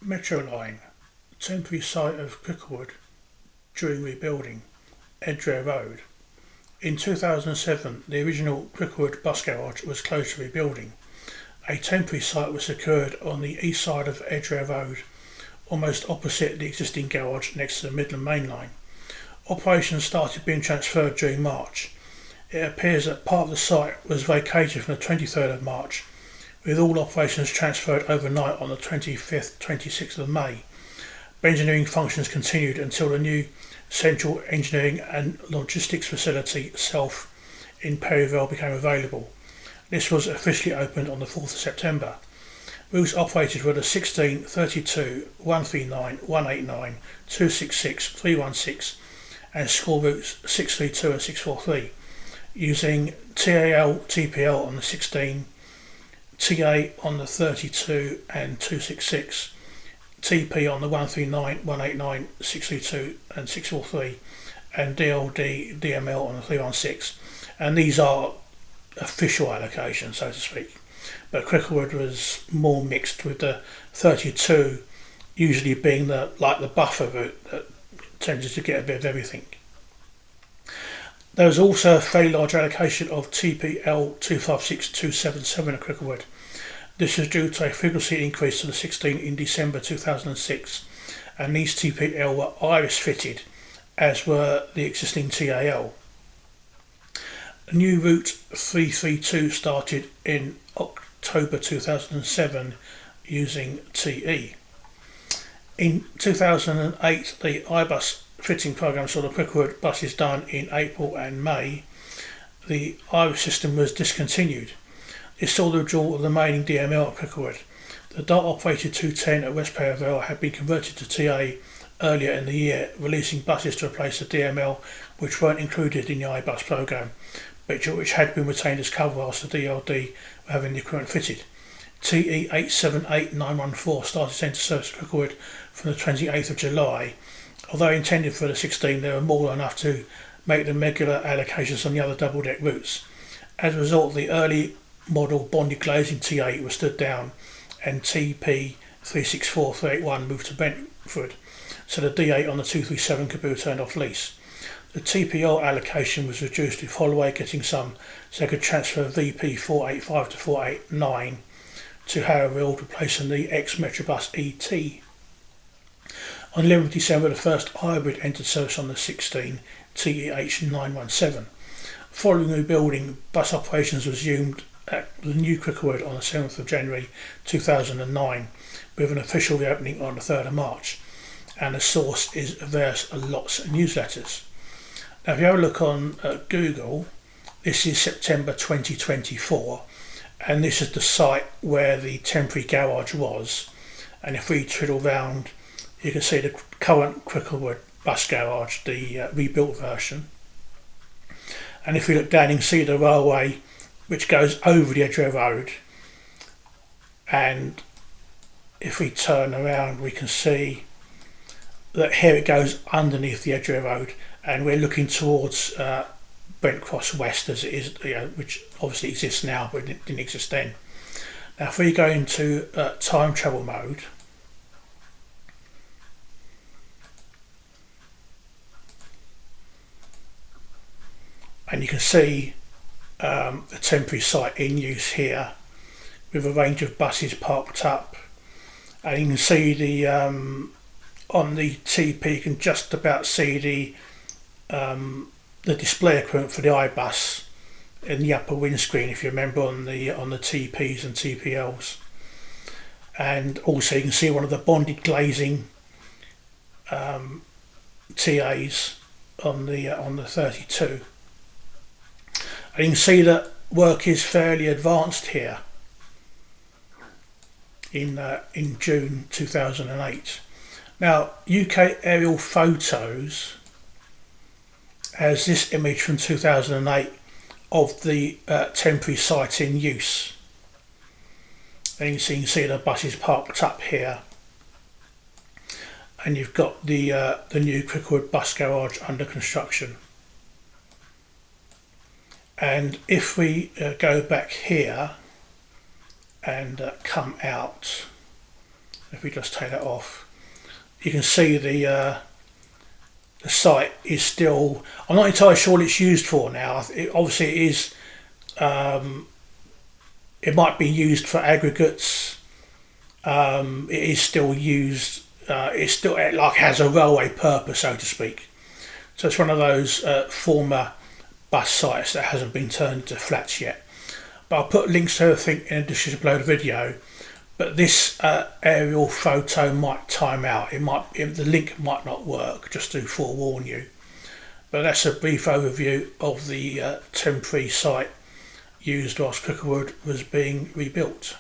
Metroline, temporary site of Cricklewood during rebuilding, Edgware Road. In 2007, the original Cricklewood bus garage was closed for rebuilding. A temporary site was secured on the east side of Edgware Road, almost opposite the existing garage next to the Midland Main Line. Operations started being transferred during March. It appears that part of the site was vacated from the 23rd of March, with all operations transferred overnight on the 25th, 26th of May. Engineering functions continued until the new Central Engineering and Logistics Facility, CELF, in Perivale became available. This was officially opened on the 4th of September. Routes operated were the 16, 32, 139, 189, 266, 316 and school routes 632 and 643, using TAL, TPL on the 16, TA on the 32 and 266, TP on the 139, 189, 632 and 643 and DLD, DML on the 316. And these are official allocations, so to speak. But Cricklewood was more mixed, with the 32 usually being the buffer route that tended to get a bit of everything. There was also a fairly large allocation of TPL 256277 at Cricklewood. This was due to a frequency increase to the 16 in December 2006, and these TPL were iris fitted, as were the existing TAL. New route 332 started in October 2007 using TE. In 2008, the iBus fitting program saw the Cricklewood buses done in April and May. The iris system was discontinued. This saw the withdrawal of the remaining DML at Cricklewood. The DART operated 210 at West Perivale had been converted to TA earlier in the year, releasing buses to replace the DML which weren't included in the iBus program, but which had been retained as cover whilst the DLD were having the equipment fitted. TE 878914 started to enter service at Cricklewood from the 28th of July. Although intended for the 16, they were more than enough to make them regular allocations on the other double-deck routes. As a result, the early model bonded glazing T8 was stood down and TP 364381 moved to Brentford, so the D8 on the 237 could be returned off lease. The TPL allocation was reduced with Holloway getting some, so they could transfer VP 485 to 489 to Harrowfield, replacing the ex-Metrobus ET. On 11th December, the first hybrid entered service on the 16 TEH 917. Following rebuilding, bus operations resumed at the new Cricklewood on the 7th of January 2009, with an official reopening on the 3rd of March. And the source is various lots of newsletters. Now, if you have a look on Google, this is September 2024, and this is the site where the temporary garage was. And if we twiddle round, you can see the current Cricklewood bus garage, the rebuilt version. And if we look down, you can see the railway which goes over the Edgware Road. And if we turn around, we can see that here it goes underneath the Edgware Road, and we're looking towards Brent Cross West, as it is, which obviously exists now, but it didn't exist then. Now, if we go into time travel mode, and you can see the temporary site in use here, with a range of buses parked up, and you can see the on the TP, you can just about see the display equipment for the iBus in the upper windscreen, if you remember, on the TPs and TPLs. And also you can see one of the bonded glazing TAs on the 32. And you can see that work is fairly advanced here in June 2008. Now, UK Aerial Photos has this image from 2008 of the temporary site in use. And you can see the buses parked up here, and you've got the new Cricklewood bus garage under construction. And if we go back here and come out If we just take that off, you can see the site is still. I'm not entirely sure what it's used for now. Obviously, it is. It might be used for aggregates. It is still used. It still like has a railway purpose, so to speak. So it's one of those former bus sites that hasn't been turned into flats yet. But I'll put links to everything in a upload video. But this aerial photo might time out. The link might not work, just to forewarn you. But that's a brief overview of the temporary site used whilst Cricklewood was being rebuilt.